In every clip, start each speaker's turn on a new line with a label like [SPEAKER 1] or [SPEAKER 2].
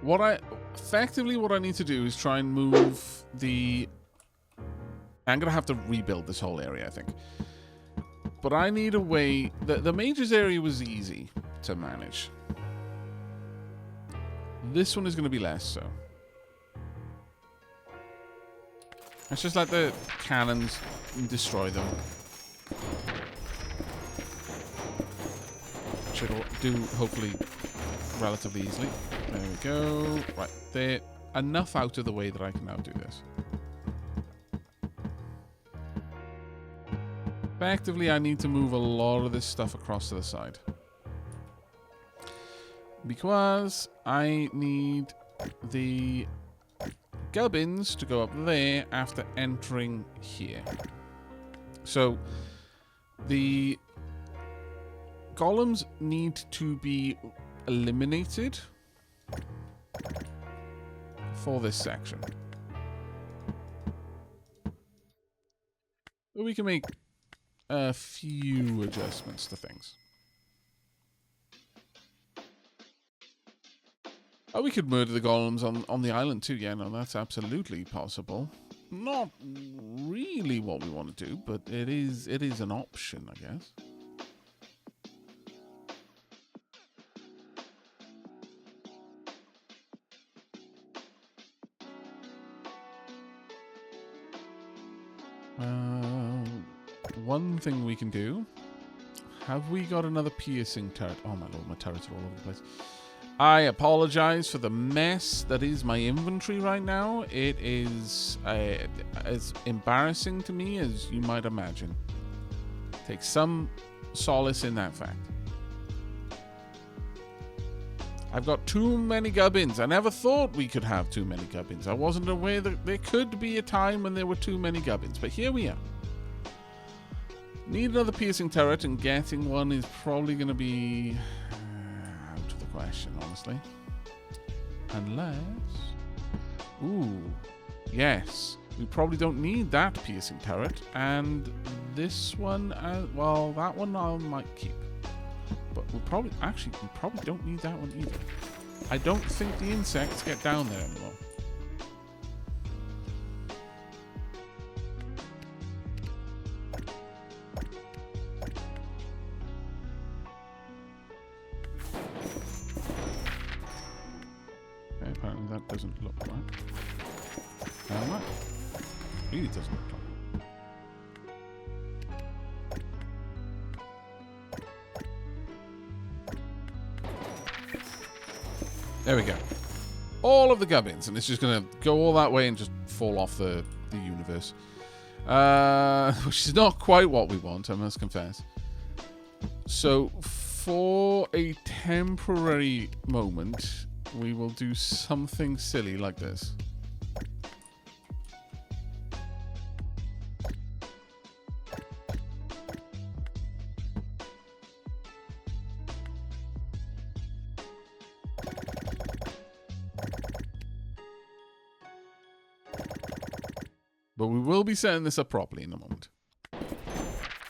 [SPEAKER 1] Effectively, what I need to do is try and move the... I'm going to have to rebuild this whole area, I think. But I need a way... The mages area was easy to manage. This one is going to be less so. Let's just let the cannons destroy them. Should do, hopefully, relatively easily. There we go. Right, there. Enough out of the way that I can now do this. Effectively, I need to move a lot of this stuff across to the side. Because I need the gubbins to go up there after entering here. So, the golems need to be eliminated for this section. But we can make a few adjustments to things. Oh, we could murder the golems on the island too. Yeah, no, that's absolutely possible. Not really what we want to do, but it is an option, I guess. One thing we can do. Have we got another piercing turret? Oh my lord, my turrets are all over the place. I apologize for the mess that is my inventory right now. It is as embarrassing to me as you might imagine. Take some solace in that fact. I've got too many gubbins. I never thought we could have too many gubbins. I wasn't aware that there could be a time when there were too many gubbins, but here we are. Need another piercing turret, and getting one is probably going to be out of the question, honestly. Unless... Ooh, yes. We probably don't need that piercing turret, and this one, well, that one I might keep. But we probably don't need that one either. I don't think the insects get down there anymore. Okay, apparently that doesn't look right. That really doesn't look right. There we go. All of the gubbins, and it's just going to go all that way and just fall off the universe. Which is not quite what we want, I must confess. So, for a temporary moment, we will do something silly like this. But we will be setting this up properly in a moment.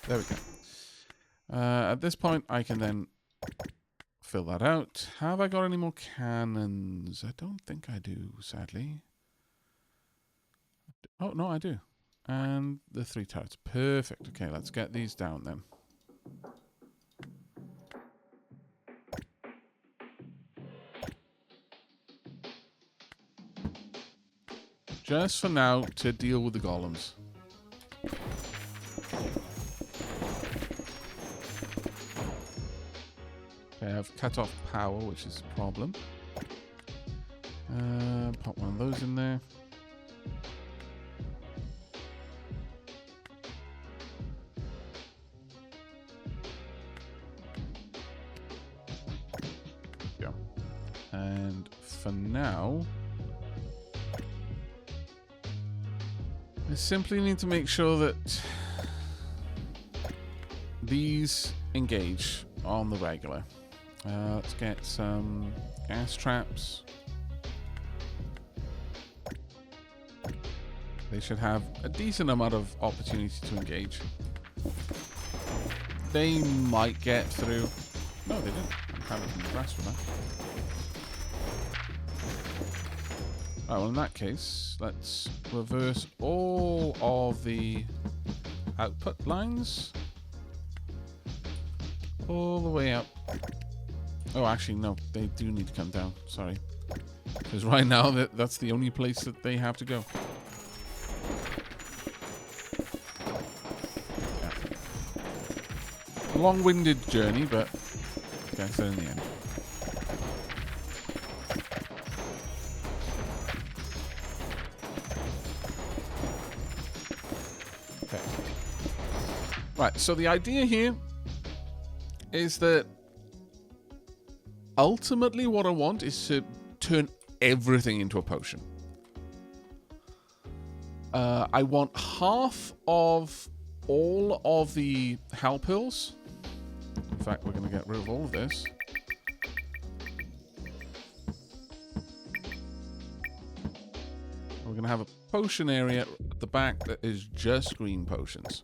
[SPEAKER 1] There we go. At this point, I can then fill that out. Have I got any more cannons? I don't think I do, sadly. Oh, no, I do. And the 3 turrets. Perfect. Okay, let's get these down then. Just for now, to deal with the golems. Okay, I've cut off power, which is a problem. Pop one of those in there. Yeah. And for now... I simply need to make sure that these engage on the regular. Let's get some gas traps. They should have a decent amount of opportunity to engage. They might get through. No, they didn't. I'm kind of impressed with that. Right, well, in that case, let's reverse all of the output lines all the way up. Oh, actually, no, they do need to come down. Sorry. Because right now, that's the only place that they have to go. Yeah. Long-winded journey, but gets there in the end. Okay. Right, so the idea here is that ultimately what I want is to turn everything into a potion. I want half of all of the hell pills. In fact, we're going to get rid of all of this. We're going to have a potion area at the back that is just green potions.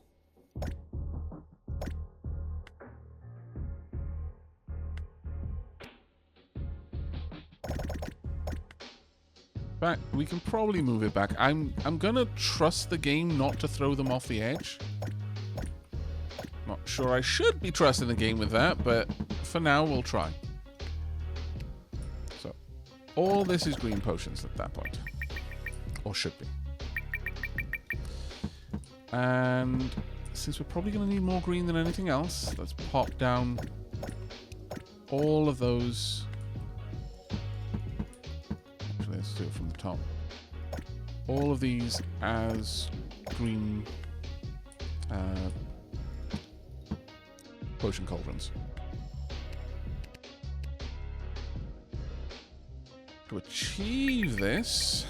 [SPEAKER 1] Back, we can probably move it back. I'm gonna trust the game not to throw them off the edge. Not sure I should be trusting the game with that, but for now we'll try. So, all this is green potions at that point. Or should be. And since we're probably gonna need more green than anything else, let's pop down all of those. Let's do it from the top. All of these as green potion cauldrons. To achieve this,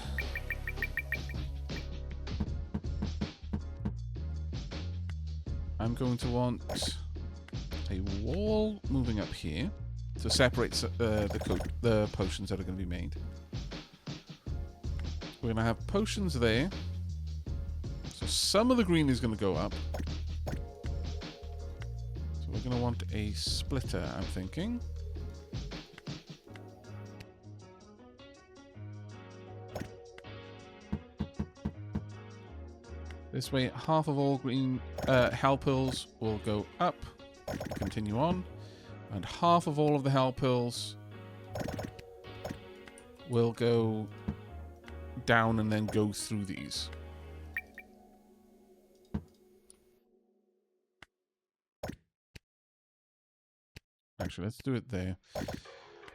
[SPEAKER 1] I'm going to want a wall moving up here to separate the potions that are going to be made. We're going to have potions there. So some of the green is going to go up. So we're going to want a splitter, I'm thinking. This way, half of all green hell pills will go up. Continue on. And half of all of the hell pills will go down and then go through these. Actually, let's do it there.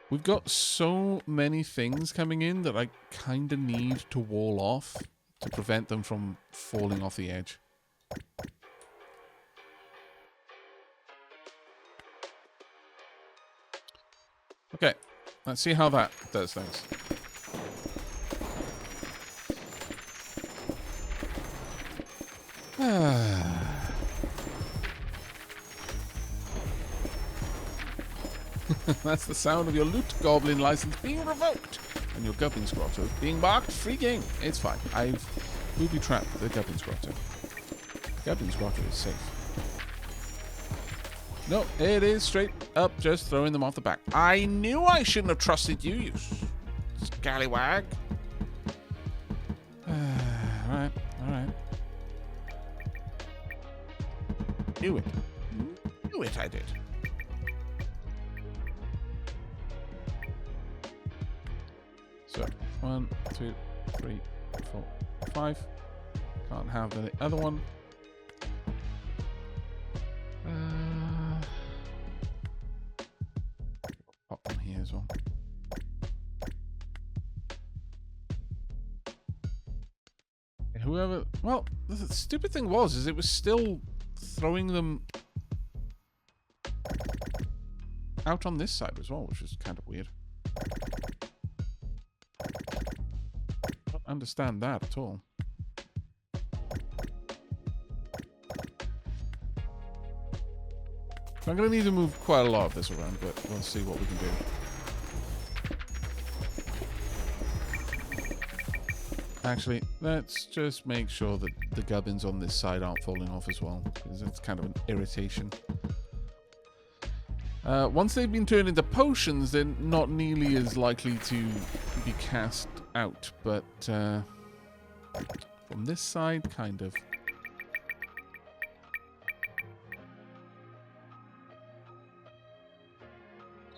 [SPEAKER 1] We've got so many things coming in that I kind of need to wall off to prevent them from falling off the edge. Okay, let's see how that does things. That's the sound of your loot goblin license being revoked and your Goblins Grotto being marked free game. It's fine. I've booby-trapped the Goblins Grotto. Goblins Grotto is safe. No, it is straight up just throwing them off the back. I knew I shouldn't have trusted you, you scallywag. Alright, alright. Knew it. Knew it, I did. So, 1, 2, 3, 4, 5. Can't have the other one. Pop them here as well. Whoever... Well, the stupid thing was it was still throwing them out on this side as well, which is kind of weird. Don't understand that at all. I'm going to need to move quite a lot of this around, but we'll see what we can do. Actually, let's just make sure that the gubbins on this side aren't falling off as well, because it's kind of an irritation. Once they've been turned into potions, they're not nearly as likely to be cast out, but from this side, kind of.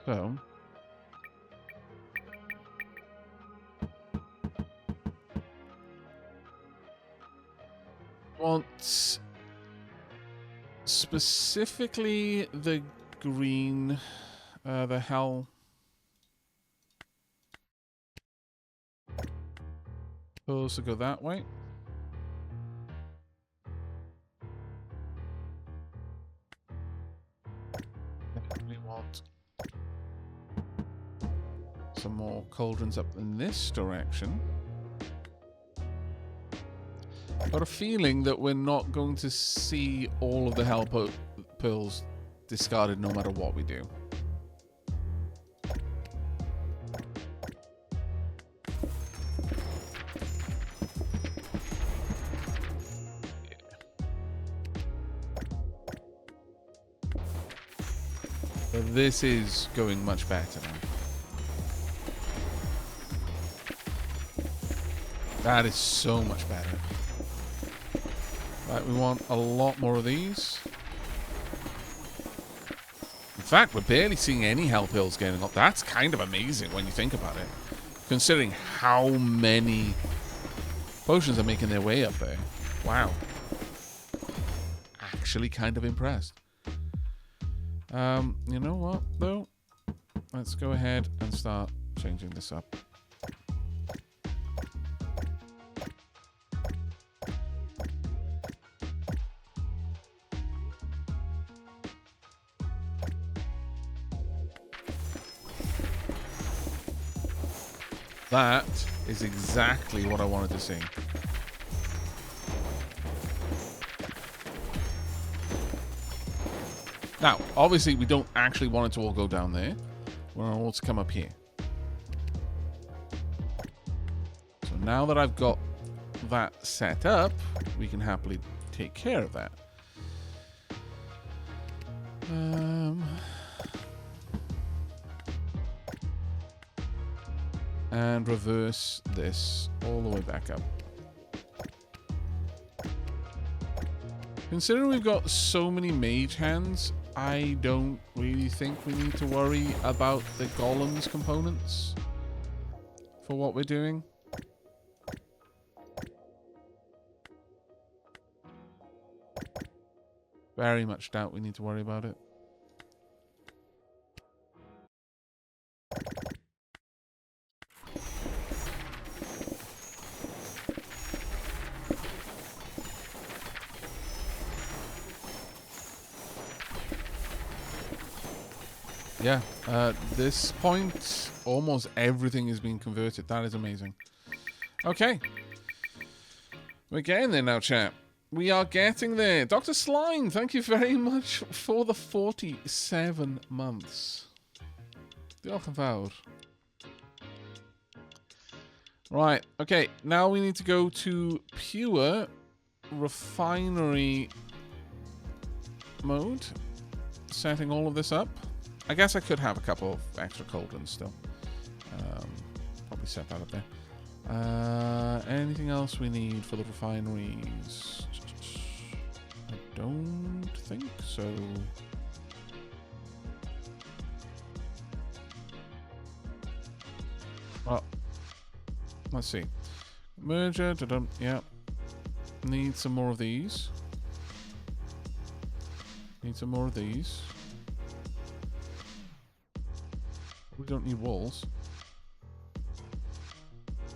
[SPEAKER 1] So, want specifically the green, the hell. Supposed to go that way. We want some more cauldrons up in this direction. Got a feeling that we're not going to see all of the hell pearls discarded no matter what we do. But this is going much better now. That is so much better. Right, we want a lot more of these. In fact, we're barely seeing any health pills getting up. That's kind of amazing when you think about it. Considering how many potions are making their way up there. Wow. Actually kind of impressed. You know what, though? Let's go ahead and start changing this up. That is exactly what I wanted to see. Now, obviously, we don't actually want it to all go down there. We want it all to come up here. So now that I've got that set up, we can happily take care of that. And reverse this all the way back up. Considering we've got so many mage hands, I don't really think we need to worry about the golems components for what we're doing. Very much doubt we need to worry about it. Yeah, at this point, almost everything is being converted. That is amazing. Okay. We're getting there now, chat. We are getting there. Dr. Slime, thank you very much for the 47 months. Diolch yn fawr. Right, okay. Now we need to go to pure refinery mode. Setting all of this up. I guess I could have a couple of extra cauldrons still. Probably set that up there. Anything else we need for the refineries? I don't think so. Well, let's see. Merger, yeah. Need some more of these. Need some more of these. We don't need walls.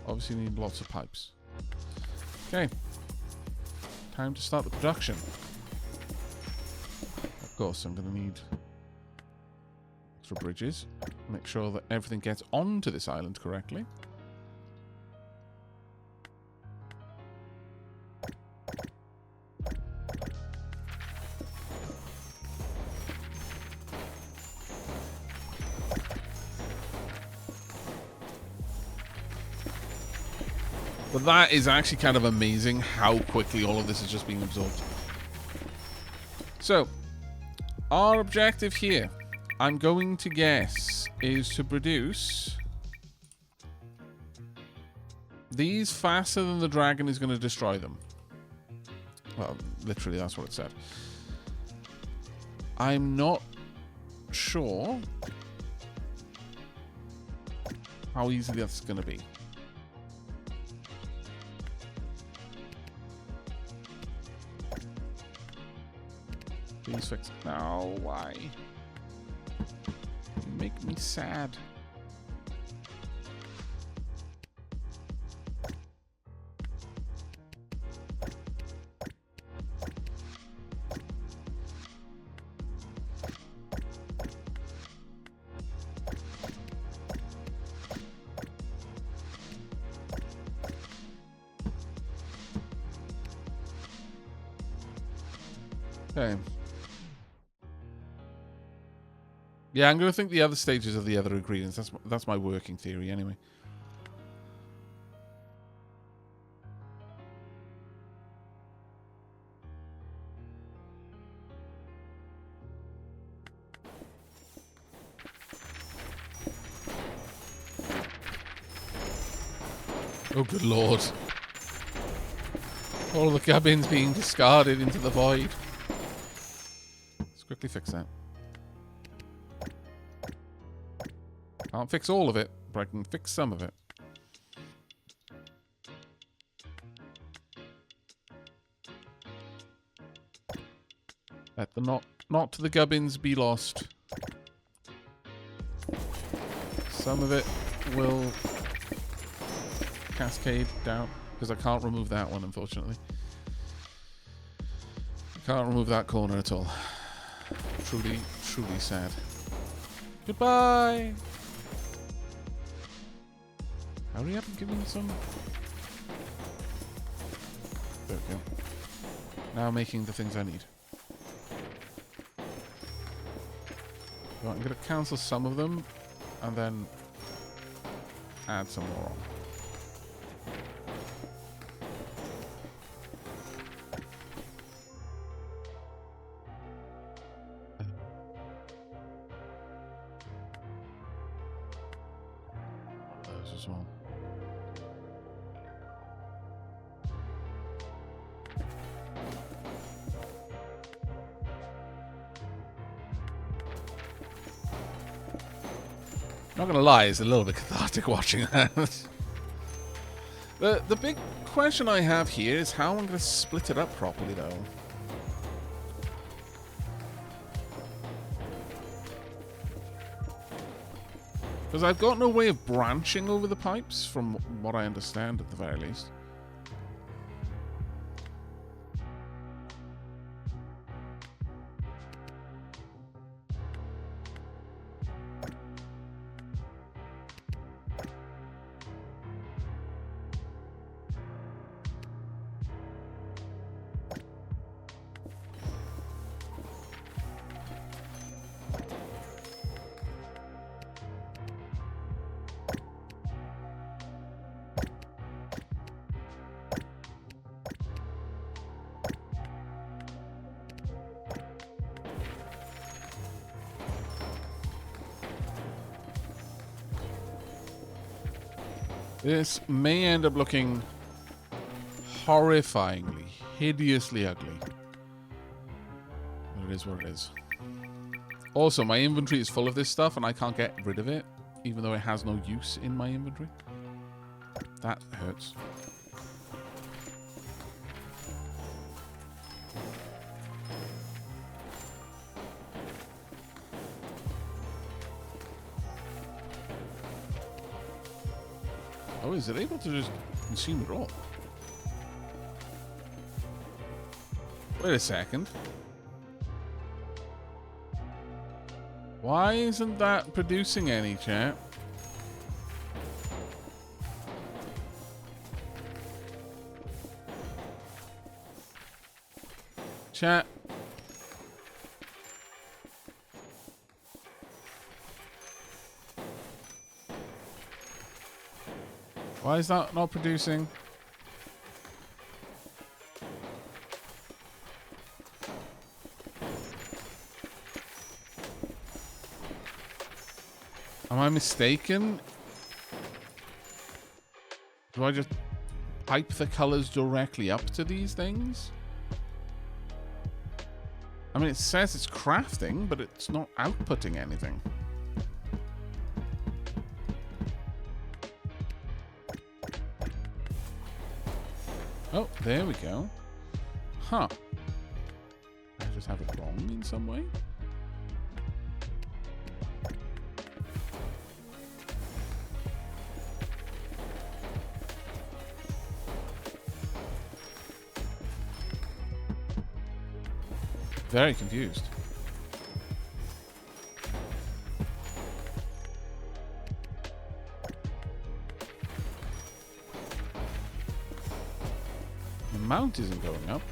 [SPEAKER 1] Obviously need lots of pipes. Okay. Time to start the production. Of course, I'm going to need extra bridges. Make sure that everything gets onto this island correctly. But that is actually kind of amazing how quickly all of this is just being absorbed. So, our objective here, I'm going to guess, is to produce these faster than the dragon is going to destroy them. Well, literally, that's what it said. I'm not sure how easy that's going to be. Please fix it. No, why? You make me sad. Okay. Yeah, I'm going to think the other stages of the other ingredients. That's my working theory anyway. Oh, good lord. All the gubbins being discarded into the void. Let's quickly fix that. Can't fix all of it, but I can fix some of it. Let the not the gubbins be lost. Some of it will cascade down, because I can't remove that one, unfortunately. I can't remove that corner at all. Truly, truly sad. Goodbye! Hurry up and give me some... There we go. Now making the things I need. Right, I'm going to cancel some of them, and then add some more on. Those as well. Not gonna lie, it's a little bit cathartic watching that. The big question I have here is how I'm gonna split it up properly, though. Because I've got no way of branching over the pipes, from what I understand, at the very least. This may end up looking horrifyingly, hideously ugly. But it is what it is. Also, my inventory is full of this stuff and I can't get rid of it, even though it has no use in my inventory. That hurts. Oh, is it able to just consume it all? Wait a second. Why isn't that producing any, chat? Chat. Why is that not producing? Am I mistaken? Do I just pipe the colors directly up to these things? I mean, it says it's crafting, but it's not outputting anything. Oh, there we go. Huh. I just have it wrong in some way? Very confused. The mount isn't going up.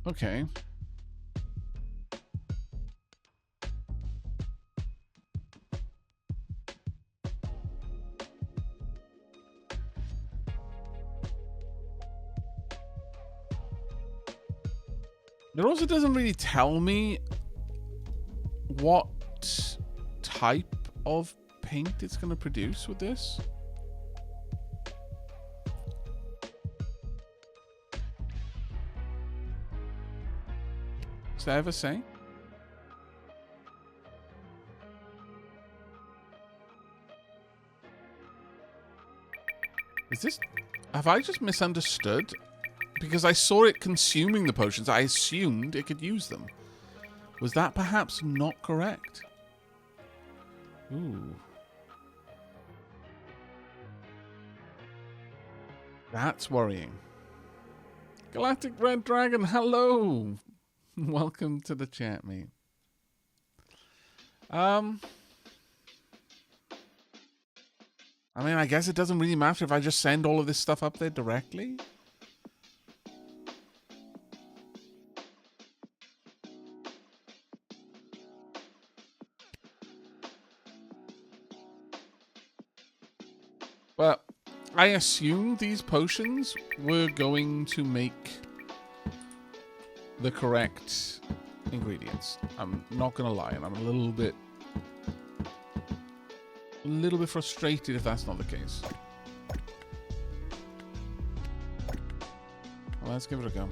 [SPEAKER 1] Okay. It also doesn't really tell me what type of paint it's going to produce with this. Does that ever say? Is this... Have I just misunderstood? Because I saw it consuming the potions. I assumed it could use them. Was that perhaps not correct? Ooh. That's worrying. Galactic Red Dragon, hello! Welcome to the chat, mate. I mean, I guess it doesn't really matter if I just send all of this stuff up there directly. But I assumed these potions were going to make the correct ingredients. I'm not gonna lie, and I'm a little bit frustrated if that's not the case. Well, let's give it a go.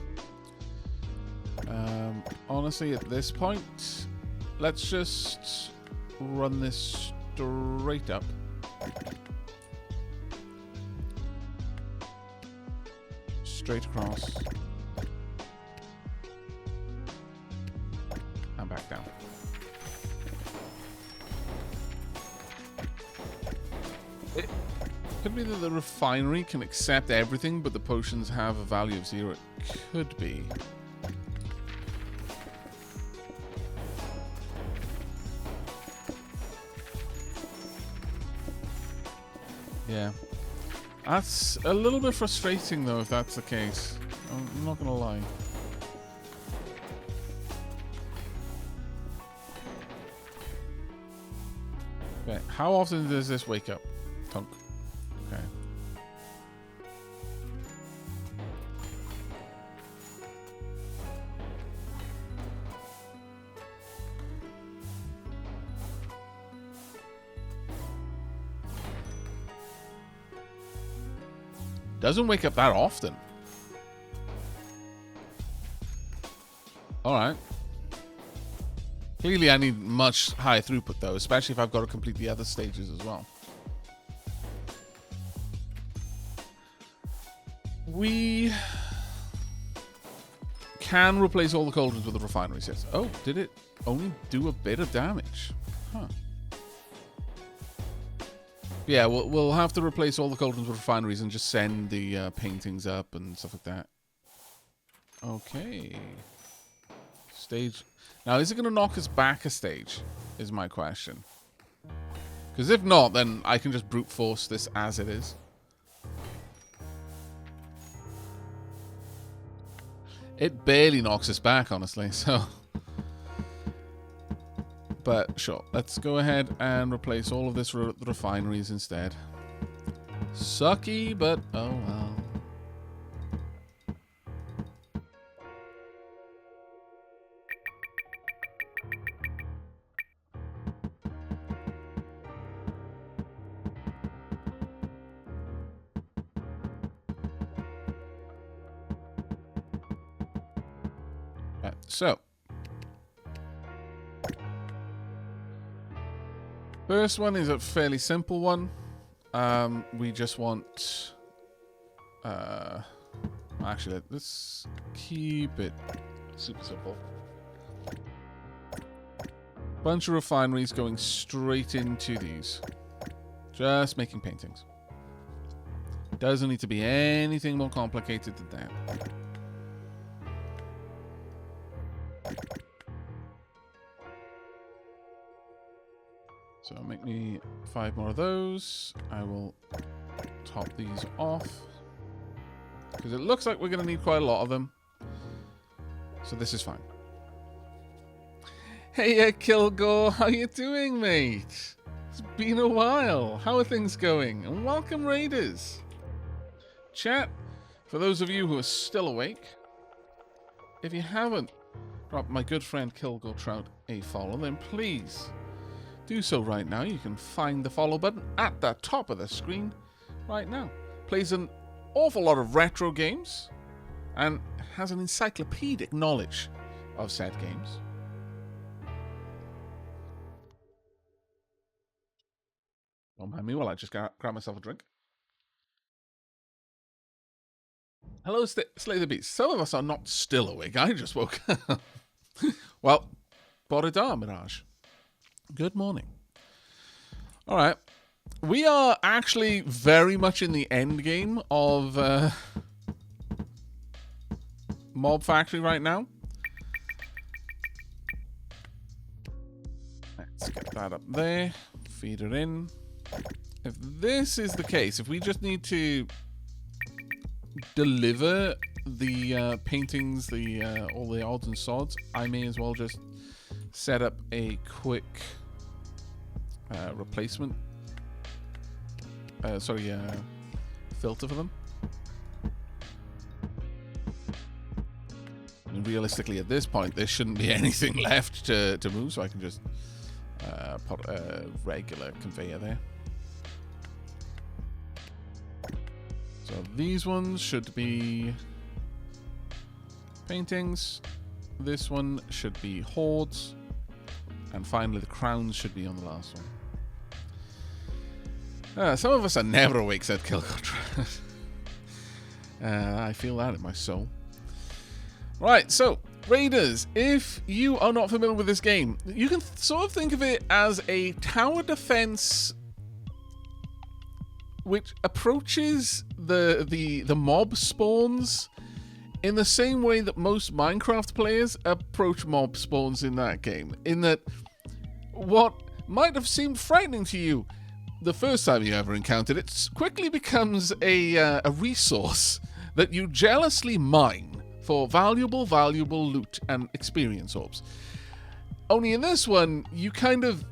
[SPEAKER 1] Honestly, at this point, let's just run this straight up. Straight across. And back down. It could be that the refinery can accept everything, but the potions have a value of 0. It could be. Yeah. That's a little bit frustrating, though, if that's the case. I'm not gonna lie. Okay, how often does this wake up? Tunk. Okay. Doesn't wake up that often. Alright. Clearly I need much higher throughput though, especially if I've got to complete the other stages as well. We can replace all the cauldrons with the refineries, yes. Oh, did it only do a bit of damage? Huh. Yeah, we'll have to replace all the cauldrons with refineries and just send the paintings up and stuff like that. Okay. Stage. Now, is it going to knock us back a stage? Is my question. Because if not, then I can just brute force this as it is. It barely knocks us back, honestly, so... But sure, let's go ahead and replace all of this refineries instead. Sucky, but oh well. Right, so first one is a fairly simple one. We just want actually let's keep it super simple. Bunch of refineries going straight into these. Just making paintings. Doesn't need to be anything more complicated than that. So make me 5 more of those. I will top these off. Because it looks like we're going to need quite a lot of them. So this is fine. Hey, Kilgore, how you doing, mate? It's been a while. How are things going? And welcome, Raiders. Chat, for those of you who are still awake, if you haven't dropped my good friend Kilgore Trout a follow, then please do so right now. You can find the follow button at the top of the screen right now. Plays an awful lot of retro games and has an encyclopedic knowledge of said games. Don't mind me while I just grab myself a drink. Hello, Slay the Beast. Some of us are not still awake. I just woke up. Well, Borodar Mirage. Good morning. All right. We are actually very much in the end game of Mob Factory right now. Let's get that up there. Feed it in. If this is the case, if we just need to deliver the paintings, all the odds and sods, I may as well just set up a quick replacement. Filter for them. I mean, realistically, at this point, there shouldn't be anything left to move, so I can just put a regular conveyor there. So these ones should be paintings. This one should be hordes. And finally, the crowns should be on the last one. Some of us are never awake, said Kilgore. I feel that in my soul. Right, so, Raiders, if you are not familiar with this game, you can sort of think of it as a tower defense which approaches the mob spawns in the same way that most Minecraft players approach mob spawns in that game. In that, what might have seemed frightening to you the first time you ever encountered it quickly becomes a resource that you jealously mine for valuable loot and experience orbs. Only in this one, you kind of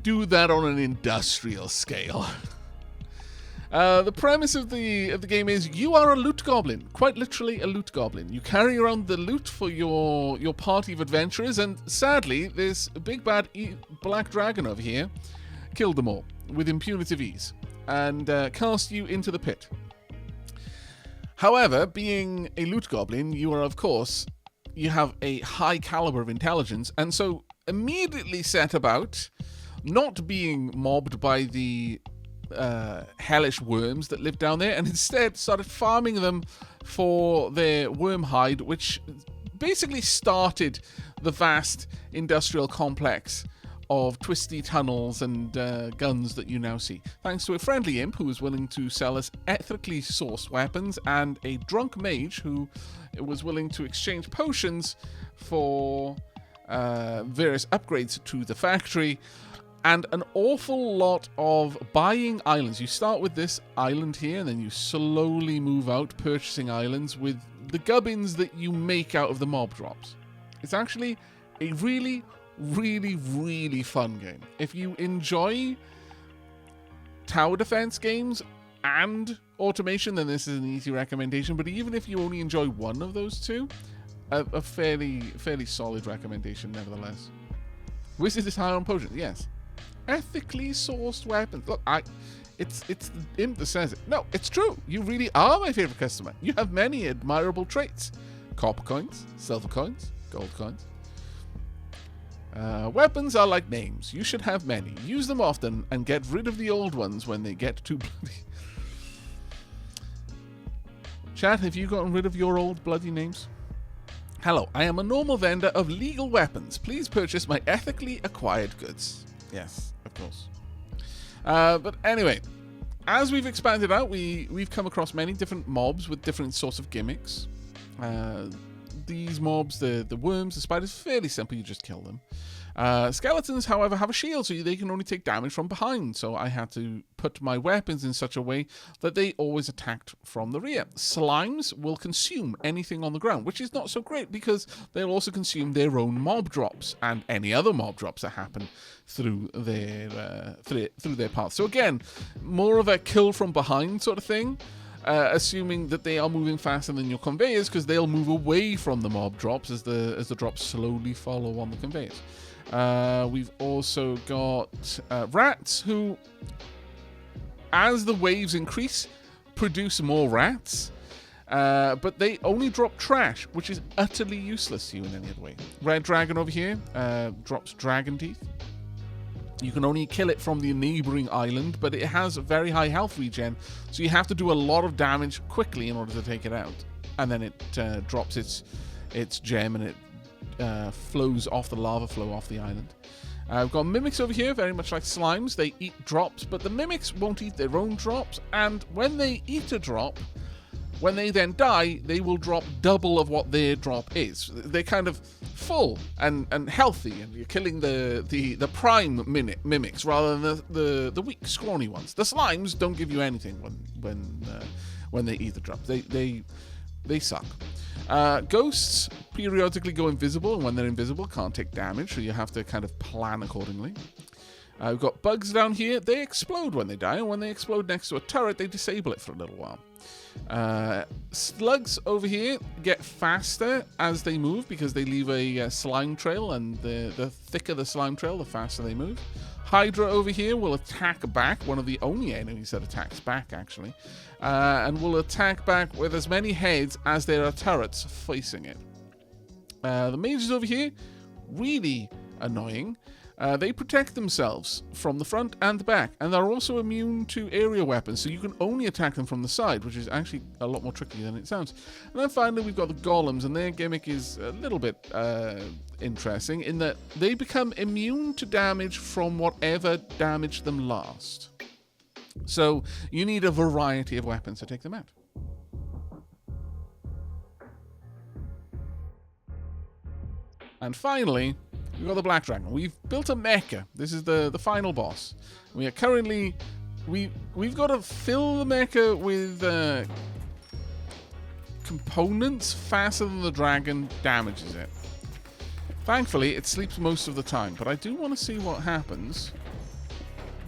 [SPEAKER 1] do that on an industrial scale. The premise of the game is you are a loot goblin, quite literally a loot goblin. You carry around the loot for your party of adventurers, and sadly, this big bad black dragon over here killed them all with impunitive ease and cast you into the pit. However, being a loot goblin, you are, of course, you have a high caliber of intelligence, and so immediately set about not being mobbed by the hellish worms that live down there, and instead started farming them for their worm hide, which basically started the vast industrial complex of twisty tunnels and guns that you now see, thanks to a friendly imp who was willing to sell us ethically sourced weapons, and a drunk mage who was willing to exchange potions for various upgrades to the factory, and an awful lot of buying islands. You start with this island here, and then you slowly move out, purchasing islands with the gubbins that you make out of the mob drops. It's actually a really fun game. If you enjoy tower defense games and automation, then this is an easy recommendation. But even if you only enjoy one of those two, a fairly solid recommendation nevertheless. Wizard is high on potions, yes. Ethically sourced weapons. Look, it's the imp that says it. No, it's true. You really are my favorite customer. You have many admirable traits. Copper coins, silver coins, gold coins. Weapons are like names. You should have many. Use them often and get rid of the old ones when they get too bloody. Chat, have you gotten rid of your old bloody names? Hello, I am a normal vendor of legal weapons. Please purchase my ethically acquired goods. Yes, of course. But anyway, as we've expanded out, we've come across many different mobs with different sorts of gimmicks. These mobs, the worms, the spiders, fairly simple. You just kill them. Skeletons, however, have a shield, so they can only take damage from behind. So I had to put my weapons in such a way that they always attacked from the rear. Slimes will consume anything on the ground, which is not so great because they'll also consume their own mob drops and any other mob drops that happen through their path. So again, more of a kill from behind sort of thing. Assuming that they are moving faster than your conveyors, because they'll move away from the mob drops as the drops slowly follow on the conveyors. We've also got rats who, as the waves increase, produce more rats, but they only drop trash, which is utterly useless to you in any other way. Red dragon over here drops dragon teeth. You can only kill it from the neighboring island, but it has a very high health regen, so you have to do a lot of damage quickly in order to take it out. And then it drops its gem, and it flows off the lava flow off the island. We've got mimics over here, very much like slimes. They eat drops, but the mimics won't eat their own drops, and when they eat a drop, when they then die, they will drop double of what their drop is. They're kind of full and healthy, and you're killing the prime mimics rather than the weak, scrawny ones. The slimes don't give you anything when they eat the drops. They suck. Ghosts periodically go invisible, and when they're invisible, can't take damage, so you have to kind of plan accordingly. We've got bugs down here. They explode when they die, and when they explode next to a turret, they disable it for a little while. Slugs over here get faster as they move because they leave a slime trail, and the thicker the slime trail, the faster they move. Hydra over here will attack back, one of the only enemies that attacks back, actually, and will attack back with as many heads as there are turrets facing it. The mages over here, really annoying. They protect themselves from the front and the back, and they're also immune to area weapons, so you can only attack them from the side, which is actually a lot more tricky than it sounds. And then finally we've got the golems, and their gimmick is a little bit interesting in that they become immune to damage from whatever damaged them last. So you need a variety of weapons to take them out. And finally, we've got the Black Dragon. We've built a mecha. This is the final boss. We are currently... We've got to fill the mecha with components faster than the dragon damages it. Thankfully, it sleeps most of the time, but I do want to see what happens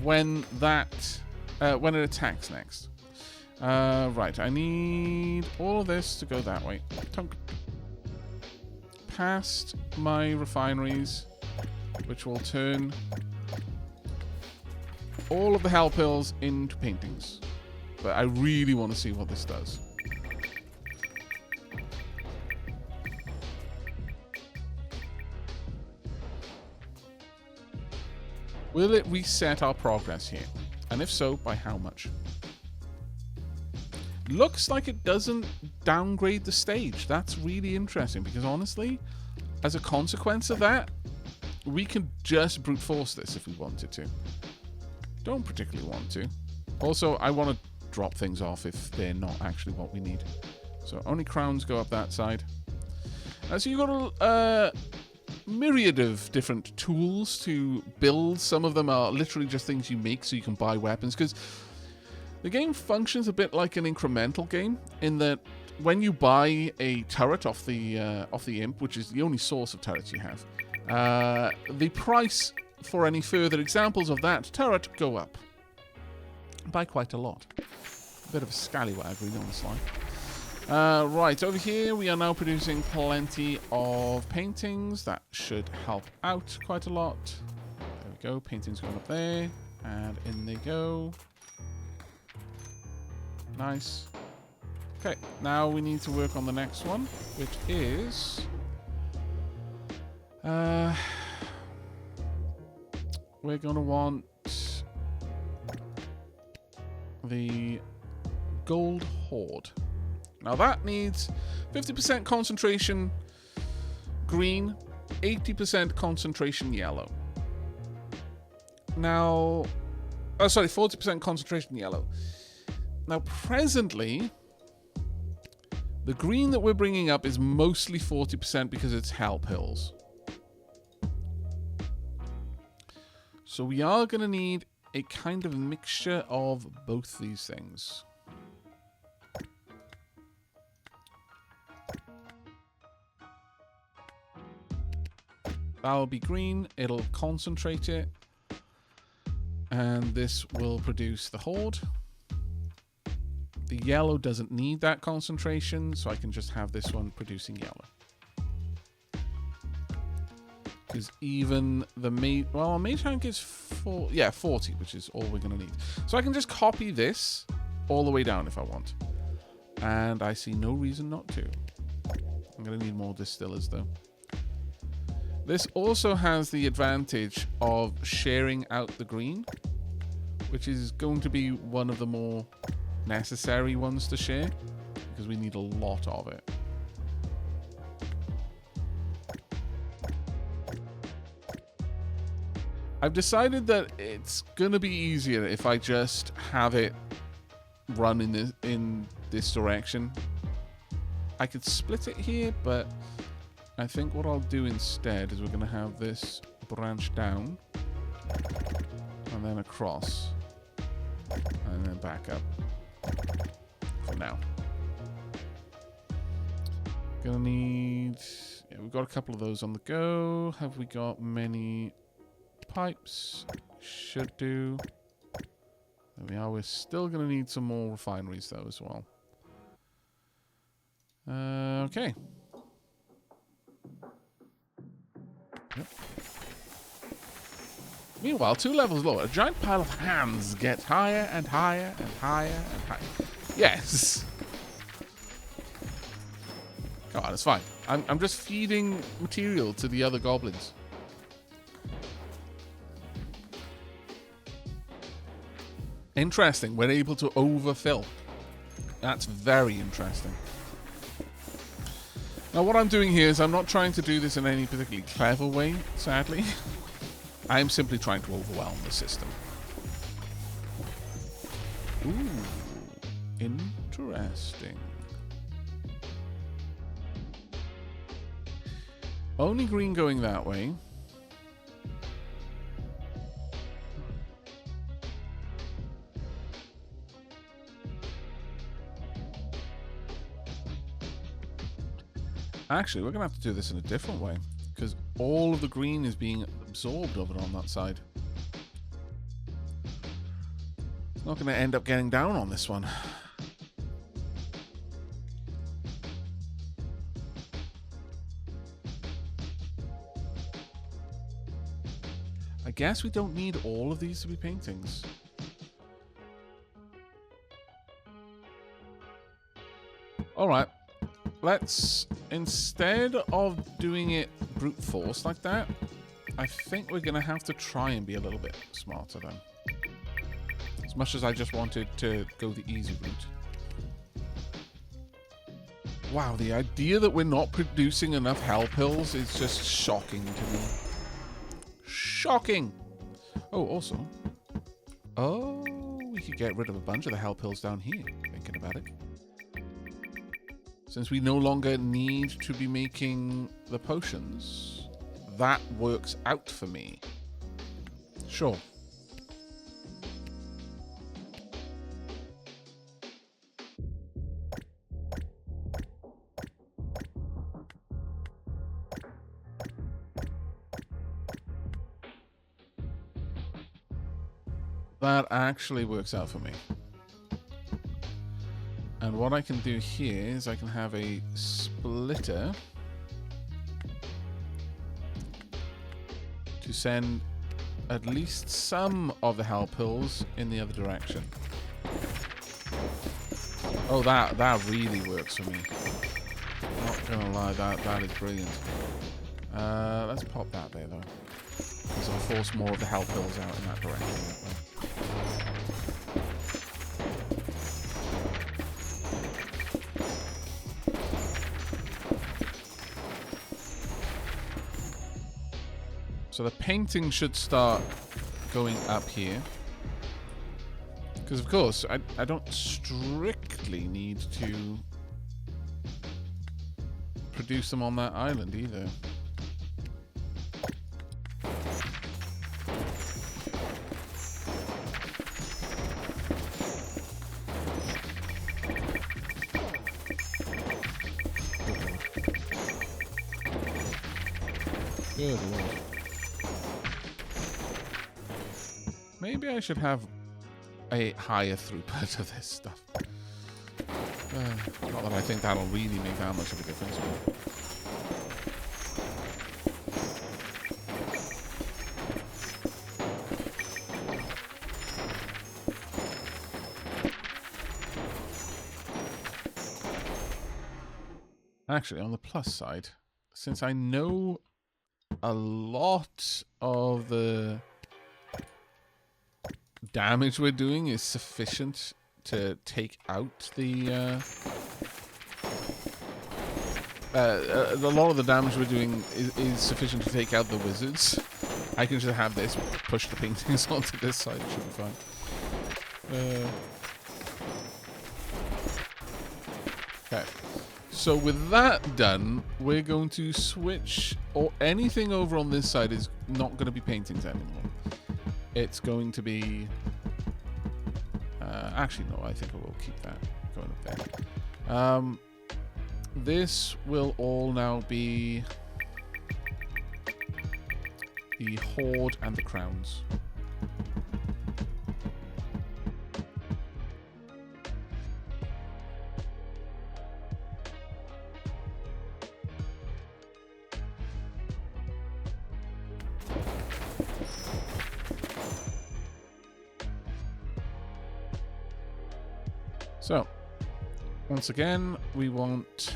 [SPEAKER 1] when when it attacks next. Right, I need all of this to go that way. Tunk. Past my refineries, which will turn all of the hell pills into paintings. But I really want to see what this does. Will it reset our progress here? And if so, by how much? Looks like it doesn't downgrade the stage. That's really interesting because honestly, as a consequence of that, we can just brute force this if we wanted to. Don't particularly want to. Also, I want to drop things off if they're not actually what we need. So only crowns go up that side. So you've got a myriad of different tools to build. Some of them are literally just things you make so you can buy weapons, because the game functions a bit like an incremental game in that when you buy a turret off the imp, which is the only source of turrets you have, the price for any further examples of that turret go up by quite a lot. Bit of a scallywag really on the slide. Right, over here we are now producing plenty of paintings. That should help out quite a lot. There we go, paintings going up there. And in they go. Nice. Okay, now we need to work on the next one, which is... we're going to want the gold hoard. Now that needs 50% concentration green, 80% concentration yellow. Now, oh sorry, 40% concentration yellow. Now presently, the green that we're bringing up is mostly 40% because it's Hell Pills. So we are going to need a kind of mixture of both these things. That'll be green, it'll concentrate it, and this will produce the hoard. The yellow doesn't need that concentration, so I can just have this one producing yellow. Because even the mage tank is 40, which is all we're going to need. So I can just copy this all the way down if I want. And I see no reason not to. I'm going to need more distillers though. This also has the advantage of sharing out the green, which is going to be one of the more necessary ones to share, because we need a lot of it. I've decided that it's going to be easier if I just have it run in this direction. I could split it here, but I think what I'll do instead is we're going to have this branch down and then across and then back up for now. Gonna need... yeah, we've got a couple of those on the go. Have we got many pipes? Should do. There we are. We're still going to need some more refineries though as well. Okay. Yep. Meanwhile, 2 levels lower, a giant pile of hands gets higher and higher and higher and higher. Yes! Come on, it's fine. I'm just feeding material to the other goblins. Interesting. We're able to overfill. That's very interesting. Now, what I'm doing here is I'm not trying to do this in any particularly clever way, sadly. I'm simply trying to overwhelm the system. Ooh, interesting. Only green going that way. Actually, we're going to have to do this in a different way, because all of the green is being absorbed over on that side. It's not going to end up getting down on this one. I guess we don't need all of these to be paintings. Alright. Let's, instead of doing it brute force like that, I think we're going to have to try and be a little bit smarter then. As much as I just wanted to go the easy route. Wow, the idea that we're not producing enough hell pills is just shocking to me. Shocking! Oh, also... oh, we could get rid of a bunch of the hell pills down here, thinking about it. Since we no longer need to be making the potions, that works out for me. Sure. That actually works out for me. And what I can do here is I can have a splitter to send at least some of the help hills in the other direction. Oh, that really works for me. Not gonna lie, that is brilliant. Let's pop that there though, because I'll force more of the help hills out in that direction. So the painting should start going up here. Because, of course, I don't strictly need to produce them on that island either. Good lord. Maybe I should have a higher throughput of this stuff. Not that I think that'll really make that much of a difference. Actually, on the plus side, since I know a lot of the damage we're doing is sufficient to take out the a lot of the damage we're doing is sufficient to take out the wizards. I can just have this push the paintings onto this side. It should be fine. Okay. So with that done, we're going to switch, or anything over on this side is not going to be paintings anymore. It's going to be... actually, no, I think I will keep that going up there. This will all now be the Horde and the Crowns. So, once again, we want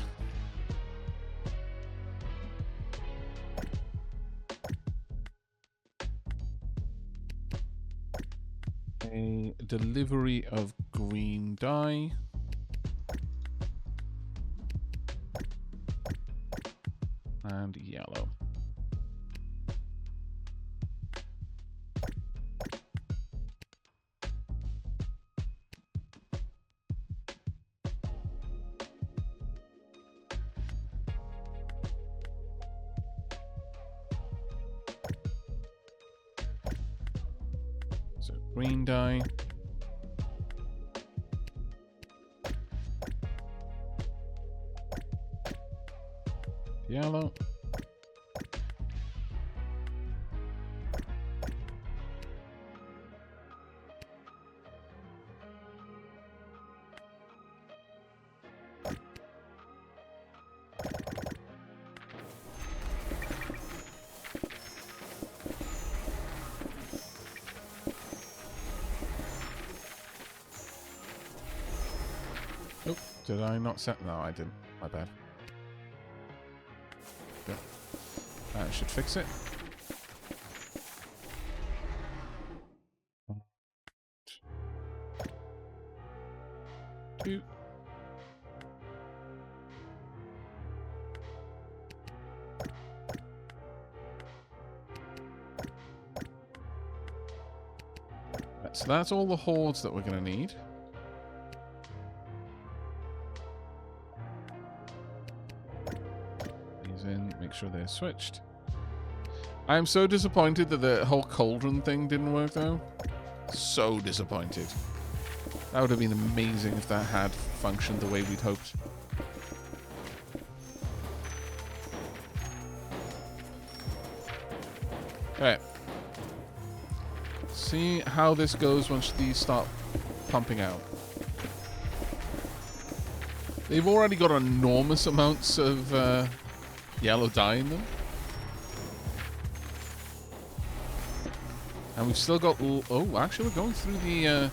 [SPEAKER 1] a delivery of green dye. And yellow. Green dye. Yellow. Oh, did I not set? No, I didn't. My bad. Good. That should fix it. Two. So that's all the hordes that we're going to need. These in, make sure they're switched. I am so disappointed that the whole cauldron thing didn't work though. So disappointed. That would have been amazing if that had functioned the way we'd hoped. Okay. See how this goes once these start pumping out. They've already got enormous amounts of yellow dye in them. And we've still got... Oh, actually, we're going through the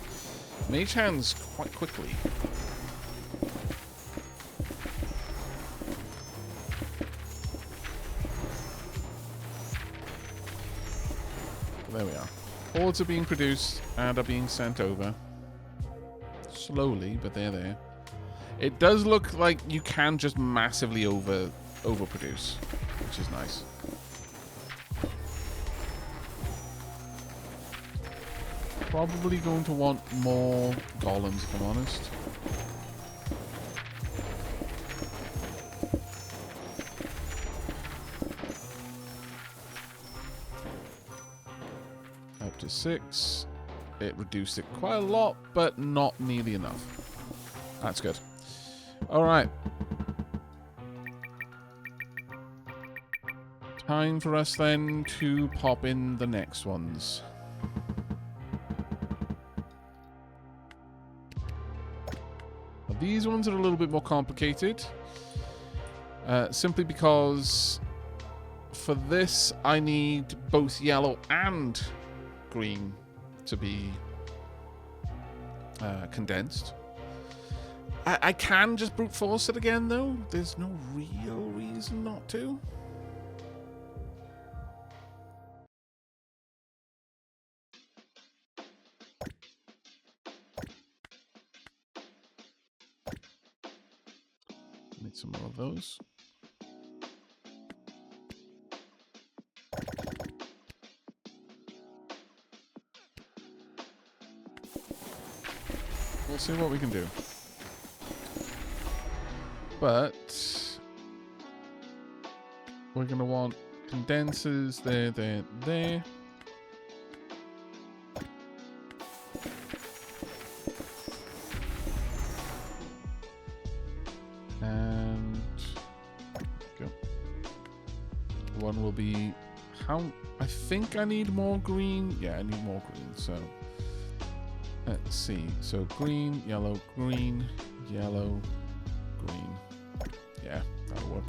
[SPEAKER 1] mage hands quite quickly. There we are. Hordes are being produced and are being sent over. Slowly, but they're there. It does look like you can just massively overproduce, which is nice. Probably going to want more golems, if I'm honest. Up to 6. It reduced it quite a lot, but not nearly enough. That's good. Alright. Time for us then to pop in the next ones. These ones are a little bit more complicated. Simply because for this I need both yellow and green to be condensed. I can just brute force it again though. There's no real reason not to. Need some more of those. We'll see what we can do. But we're going to want condensers there. And go. One will be how I think I need more green. Yeah, I need more green. So let's see. So green, yellow, green, yellow, green. Yeah, that'll work.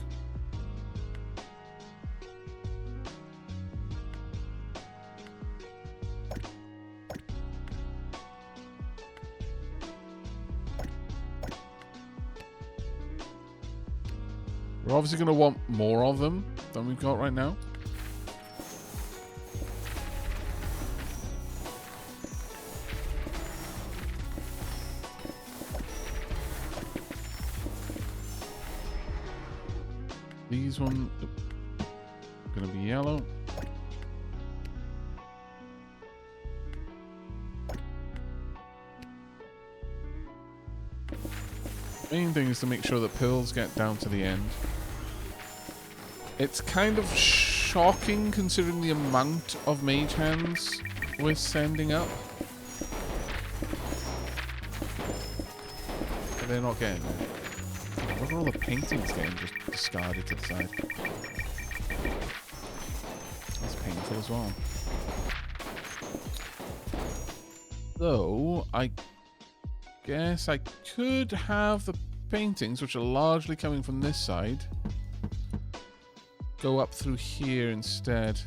[SPEAKER 1] We're obviously going to want more of them than we've got right now. These ones are going to be yellow. Main thing is to make sure that pills get down to the end. It's kind of shocking considering the amount of mage hands we're sending up. But they're not getting there. Look at all the paintings getting just discarded to the side. That's painful as well. Though, I guess I could have the paintings, which are largely coming from this side, go up through here instead.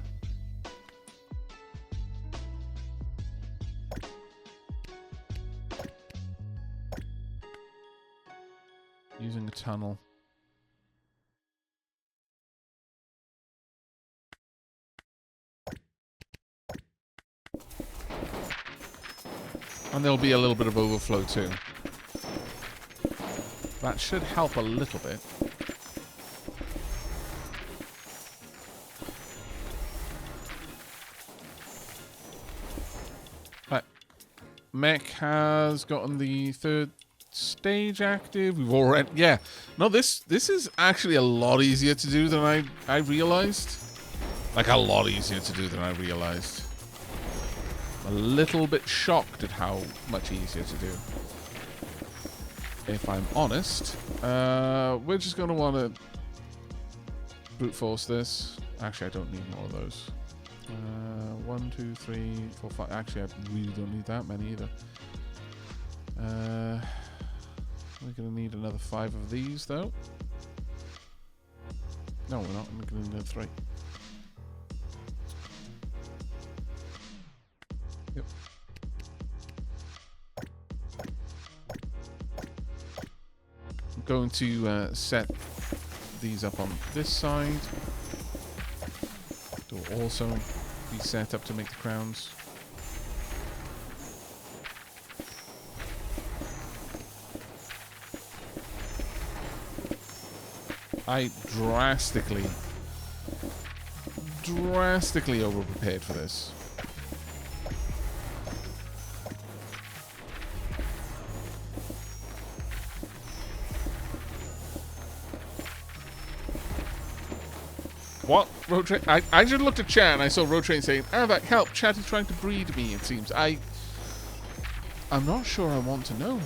[SPEAKER 1] Using a tunnel. And there'll be a little bit of overflow too. That should help a little bit. Right. Mech has gotten the third stage active. We've already... Yeah. No, this is actually a lot easier to do than I realized. Like, a lot easier to do than I realized. A little bit shocked at how much easier to do. If I'm honest. We're just going to want to brute force this. Actually, I don't need more of those. 1, 2, 3, 4, 5. Actually, I really don't need that many either. We're going to need another 5 of these, though. No, we're not. We're going to need another 3. Yep. I'm going to set these up on this side. They'll also be set up to make the crowns. I drastically over-prepared for this. What? Road Train? I just looked at chat and I saw Road Train saying, Aavak, help, chat is trying to breed me, it seems. I'm not sure I want to know.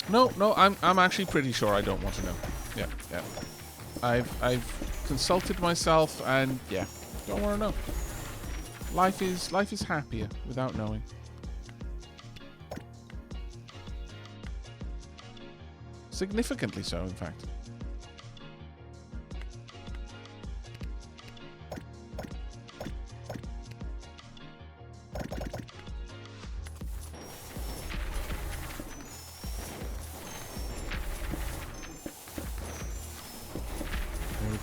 [SPEAKER 1] No, I'm actually pretty sure I don't want to know. Yeah. I've consulted myself and yeah, don't want to know. Life is happier without knowing. Significantly so, in fact.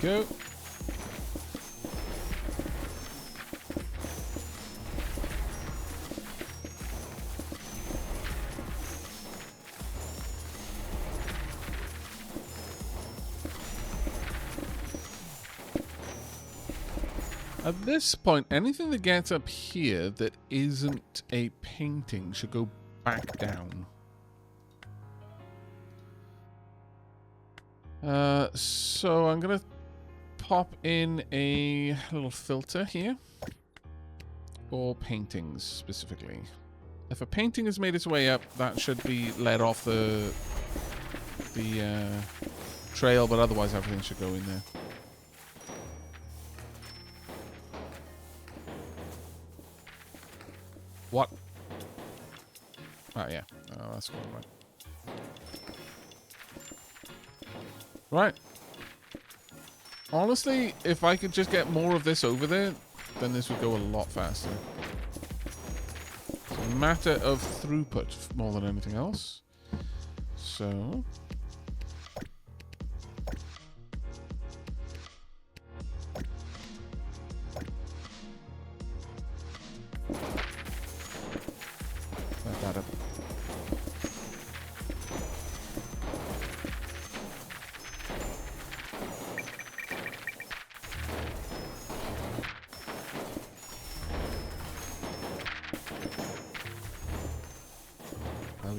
[SPEAKER 1] Go. At this point, anything that gets up here that isn't a painting should go back down. So I'm gonna pop in a little filter here for paintings specifically. If a painting has made its way up, that should be let off the trail, but otherwise everything should go in there. What? Oh yeah, oh, that's going right. Right. Honestly, if I could just get more of this over there, then this would go a lot faster. It's a matter of throughput more than anything else. So... let that up.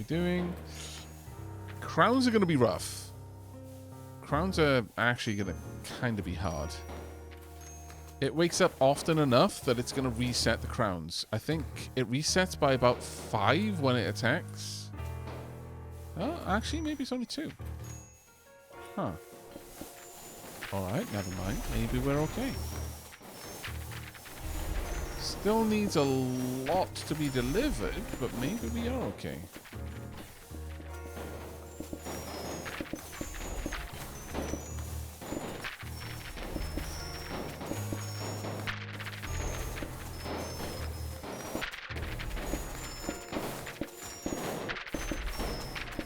[SPEAKER 1] Doing. Crowns are going to be rough. Crowns are actually going to kind of be hard. It wakes up often enough that it's going to reset the crowns. I think it resets by about 5 when it attacks. Oh, actually, maybe it's only 2. Huh. Alright, never mind. Maybe we're okay. Still needs a lot to be delivered, but maybe we are okay.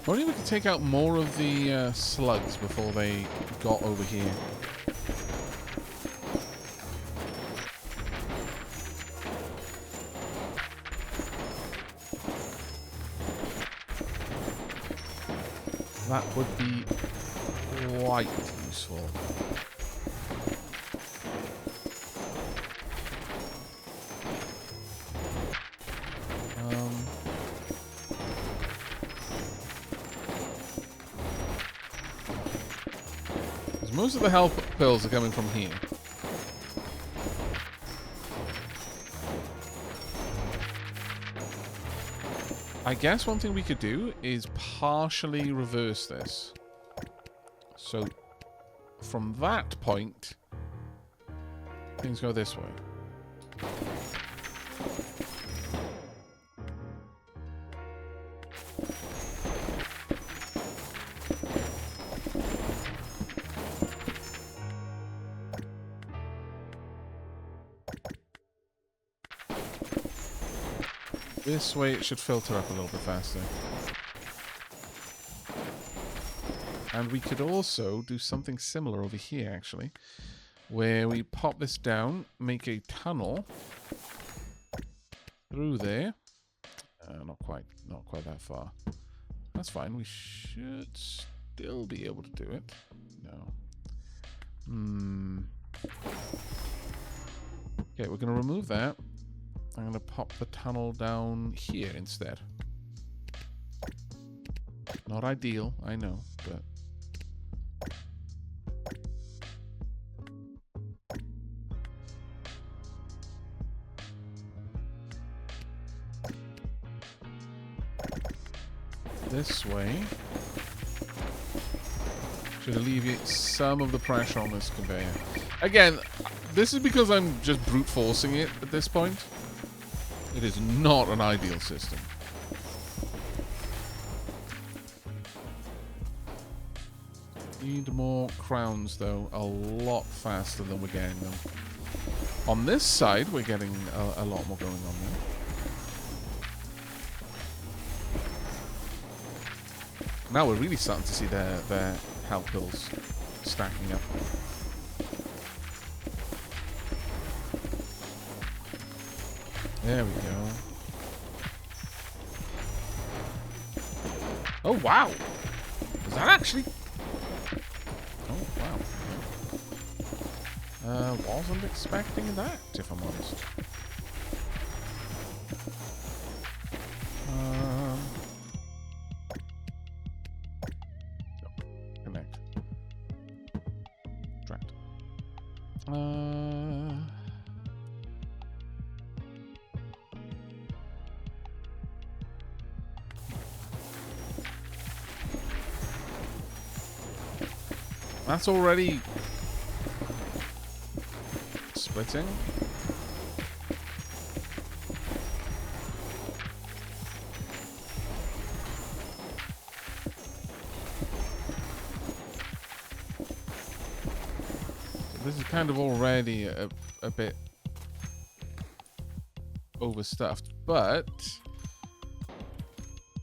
[SPEAKER 1] Only we could take out more of the slugs before they got over here. That would be quite useful. Most of the health pills are coming from here. I guess one thing we could do is partially reverse this. So, from that point, things go this way. This way it should filter up a little bit faster. And we could also do something similar over here, actually. Where we pop this down, make a tunnel through there. Not quite that far. That's fine. We should still be able to do it. No. Okay, we're going to remove that. I'm going to pop the tunnel down here instead. Not ideal, I know, but... this way should alleviate some of the pressure on this conveyor. Again, this is because I'm just brute forcing it at this point. It is not an ideal system. Need more crowns though, a lot faster than we're getting them. On this side, we're getting a lot more going on there. Now we're really starting to see their health pills stacking up. There we go. Oh, wow. Is that actually... oh, wow. Wasn't expecting that, if I'm honest. Connect. Drat. That's already splitting. So this is kind of already a bit overstuffed, but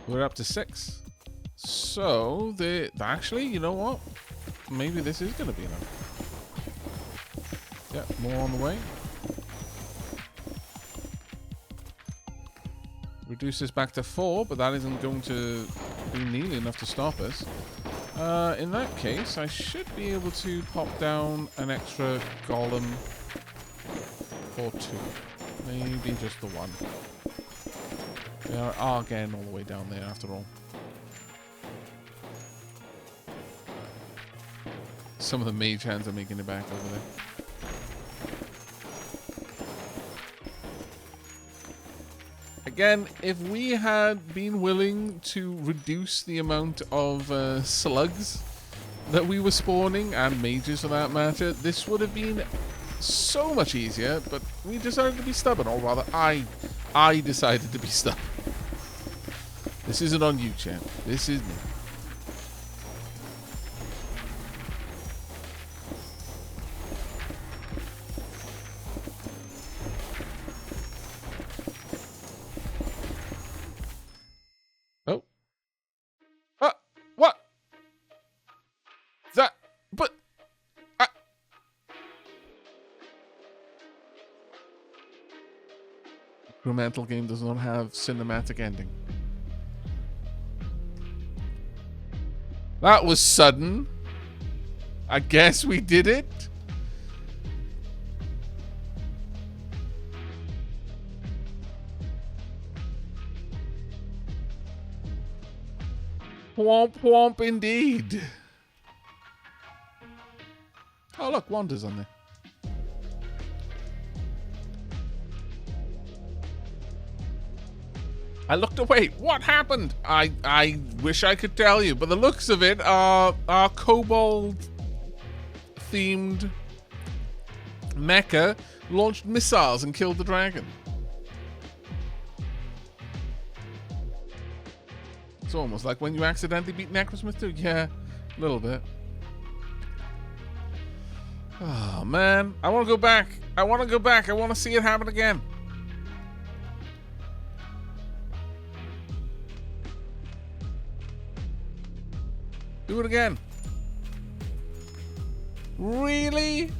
[SPEAKER 1] we're up to 6. So actually, you know what? Maybe this is going to be enough. Yeah, more on the way. Reduce this back to 4, but that isn't going to be nearly enough to stop us. In that case, I should be able to pop down an extra golem or 2. Maybe just the 1. We are getting all the way down there after all. Some of the mage hands are making it back over there. Again, if we had been willing to reduce the amount of slugs that we were spawning, and mages for that matter, this would have been so much easier, but we decided to be stubborn, or rather, I decided to be stubborn. This isn't on you, champ. This is me. What? That? But... incremental game does not have cinematic ending. That was sudden. I guess we did it. Womp womp indeed. Oh look, Wanda's on there. I looked away. What happened? I wish I could tell you, but the looks of it are kobold themed mecha launched missiles and killed the dragon. It's almost like when you accidentally beat Necrosmith 2. Yeah, a little bit. Oh, man. I want to go back. I want to go back. I want to see it happen again. Do it again. Really?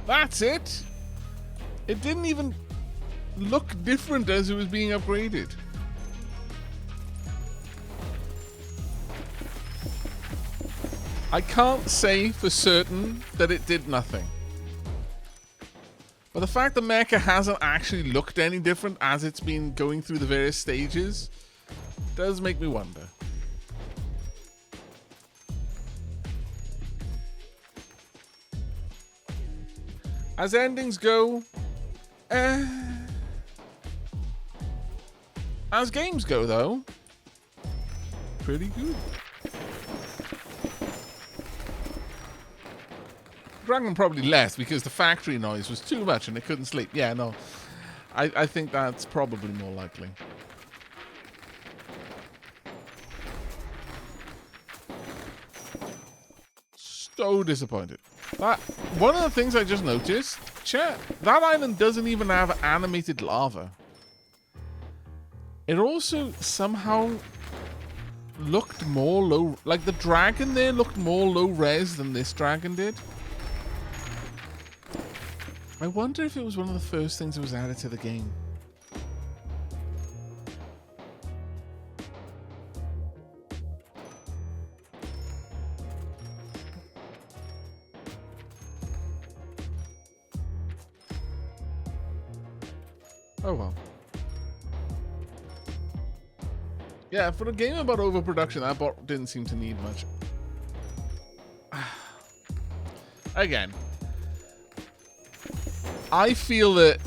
[SPEAKER 1] That's it? It didn't even look different as it was being upgraded. I can't say for certain that it did nothing. But the fact that Mecha hasn't actually looked any different as it's been going through the various stages does make me wonder. As endings go, as games go though, pretty good. Dragon probably less because the factory noise was too much and it couldn't sleep. Yeah, no, I think that's probably more likely. So disappointed. One of the things I just noticed, chat, that island doesn't even have animated lava. It also somehow looked more low, like the dragon there looked more low res than this dragon did. I wonder if it was one of the first things that was added to the game. Oh well. Yeah, for a game about overproduction, that bot didn't seem to need much. Again, I feel that,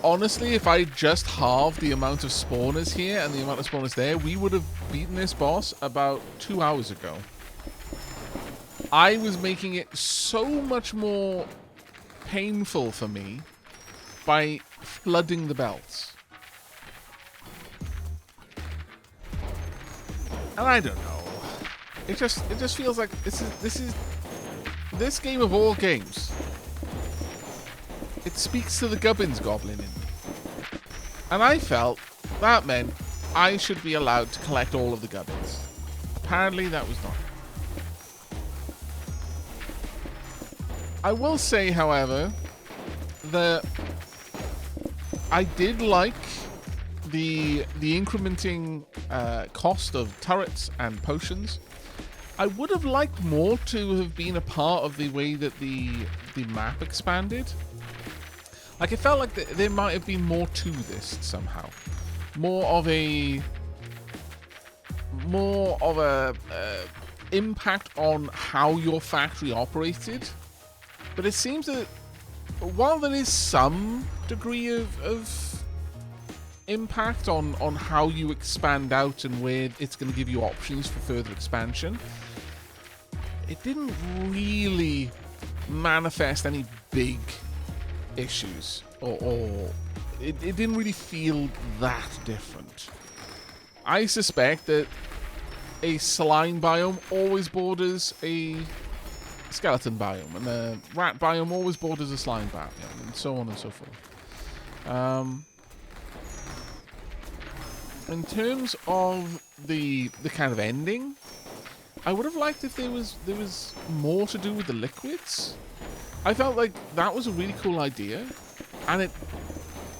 [SPEAKER 1] honestly, if I just halved the amount of spawners here and the amount of spawners there, we would have beaten this boss about 2 hours ago. I was making it so much more painful for me by flooding the belts. And I don't know. It just feels like this game of all games. It speaks to the Gubbins goblin in me. And I felt that meant I should be allowed to collect all of the Gubbins. Apparently that was not. I will say, however, that I did like the incrementing cost of turrets and potions. I would have liked more to have been a part of the way that the map expanded. Like, it felt like there might have been more to this somehow. More of a impact on how your factory operated. But it seems that while there is some degree of impact on how you expand out and where it's going to give you options for further expansion, it didn't really manifest any big issues, or it didn't really feel that different. I suspect that a slime biome always borders a skeleton biome, and a rat biome always borders a slime biome, and so on and so forth. In terms of the kind of ending, I would have liked if there was more to do with the liquids. I felt like that was a really cool idea, and it,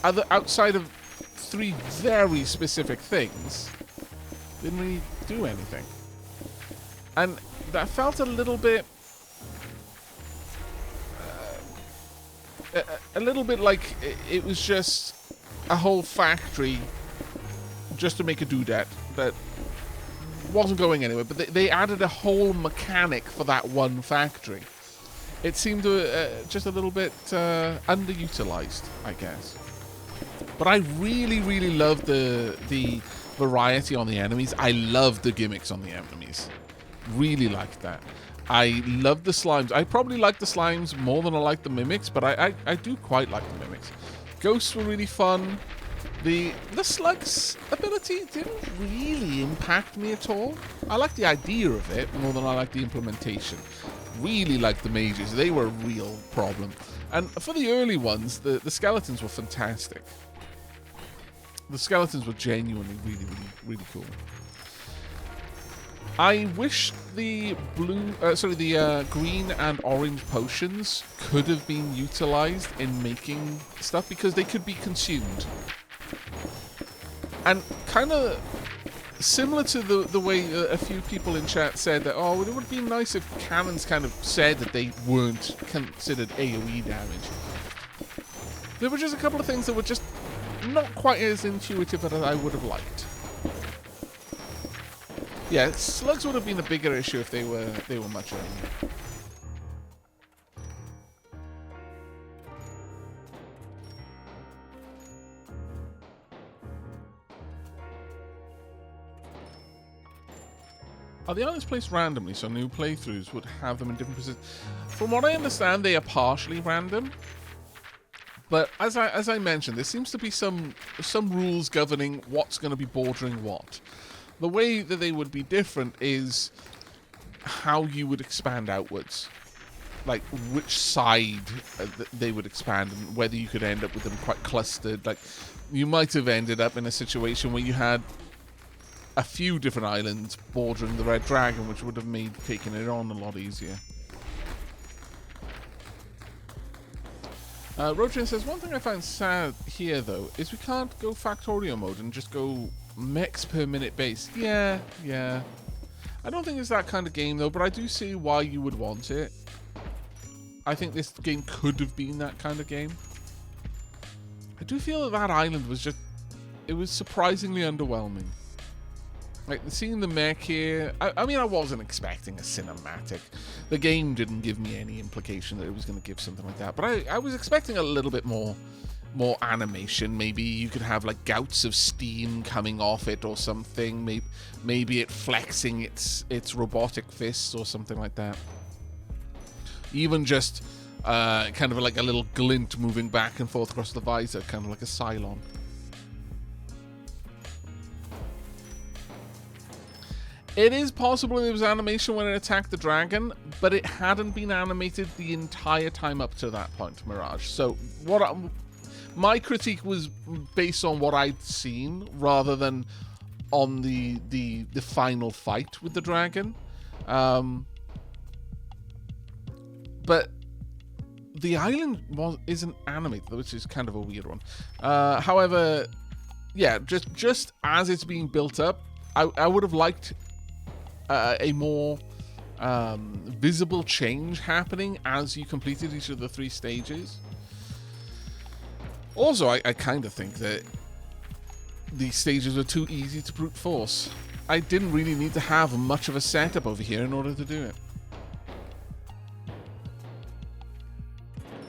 [SPEAKER 1] outside of 3 very specific things, didn't really do anything. And that felt a little bit like it was just a whole factory just to make a doodad that wasn't going anywhere, but they added a whole mechanic for that one factory. It seemed just a little bit underutilized, I guess. But I really, really loved the variety on the enemies. I loved the gimmicks on the enemies. Really liked that. I loved the slimes. I probably like the slimes more than I like the mimics, but I do quite like the mimics. Ghosts were really fun. The slug's ability didn't really impact me at all. I like the idea of it more than I like the implementation. Really like the mages. They were a real problem. And for the early ones, the skeletons were fantastic. The skeletons were genuinely really cool. I wish the green and orange potions could have been utilized in making stuff because they could be consumed. And kind of similar to the way a few people in chat said that, oh, it would be nice if cannons kind of said that they weren't considered AoE damage. There were just a couple of things that were just not quite as intuitive as I would have liked. Yeah, slugs would have been a bigger issue if they were much earlier. Are the islands placed randomly, so new playthroughs would have them in different positions? From what I understand, they are partially random. But as I mentioned, there seems to be some rules governing what's going to be bordering what. The way that they would be different is how you would expand outwards. Like, which side they would expand, and whether you could end up with them quite clustered. Like, you might have ended up in a situation where you had a few different islands bordering the Red Dragon, which would have made taking it on a lot easier. Rochin says, one thing I find sad here, though, is we can't go Factorio mode and just go mechs per minute base. Yeah. I don't think it's that kind of game, though, but I do see why you would want it. I think this game could have been that kind of game. I do feel that island was just... it was surprisingly underwhelming. Like, seeing the mech here... I mean, I wasn't expecting a cinematic. The game didn't give me any implication that it was going to give something like that. But I was expecting a little bit more animation. Maybe you could have, like, gouts of steam coming off it or something. Maybe it flexing its robotic fists or something like that. Even just kind of like a little glint moving back and forth across the visor, kind of like a Cylon. It is possible there was animation when it attacked the dragon, but it hadn't been animated the entire time up to that point, Mirage. So my critique was based on what I'd seen rather than on the final fight with the dragon. But the island isn't animated, which is kind of a weird one. However, yeah, just as it's being built up, I would have liked a more visible change happening as you completed each of the 3 stages. Also, I kind of think that these stages were too easy to brute force. I didn't really need to have much of a setup over here in order to do it.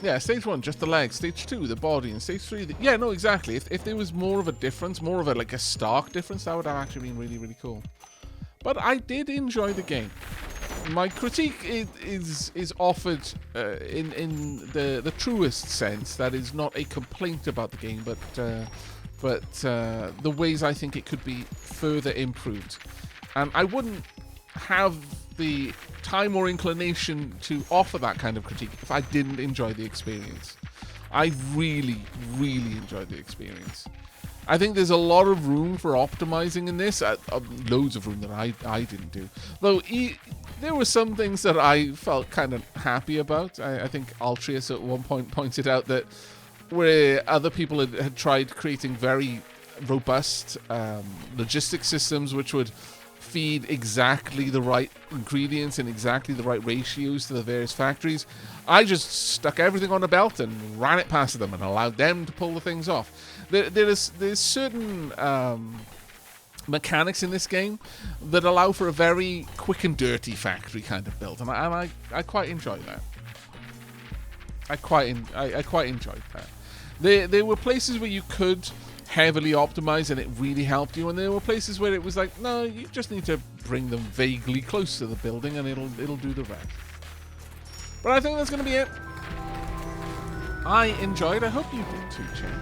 [SPEAKER 1] Yeah, stage 1, just the legs. Stage 2, the body. And stage 3, yeah, no, exactly. If there was more of a difference, more of a stark difference, that would have actually been really, really cool. But I did enjoy the game. My critique is offered in the truest sense. That is not a complaint about the game, but the ways I think it could be further improved. And I wouldn't have the time or inclination to offer that kind of critique if I didn't enjoy the experience. I really, really enjoyed the experience. I think there's a lot of room for optimizing in this. Loads of room that I didn't do. Though there were some things that I felt kind of happy about. I think Altrius at one point pointed out that where other people had tried creating very robust logistics systems which would feed exactly the right ingredients and exactly the right ratios to the various factories, I just stuck everything on a belt and ran it past them and allowed them to pull the things off. There's certain mechanics in this game that allow for a very quick and dirty factory kind of build, and I quite enjoy that. I quite enjoyed that. There were places where you could heavily optimize and it really helped you, and there were places where it was like, no, you just need to bring them vaguely close to the building and it'll do the rest. But I think that's going to be it. I enjoyed. I hope you did too, chat.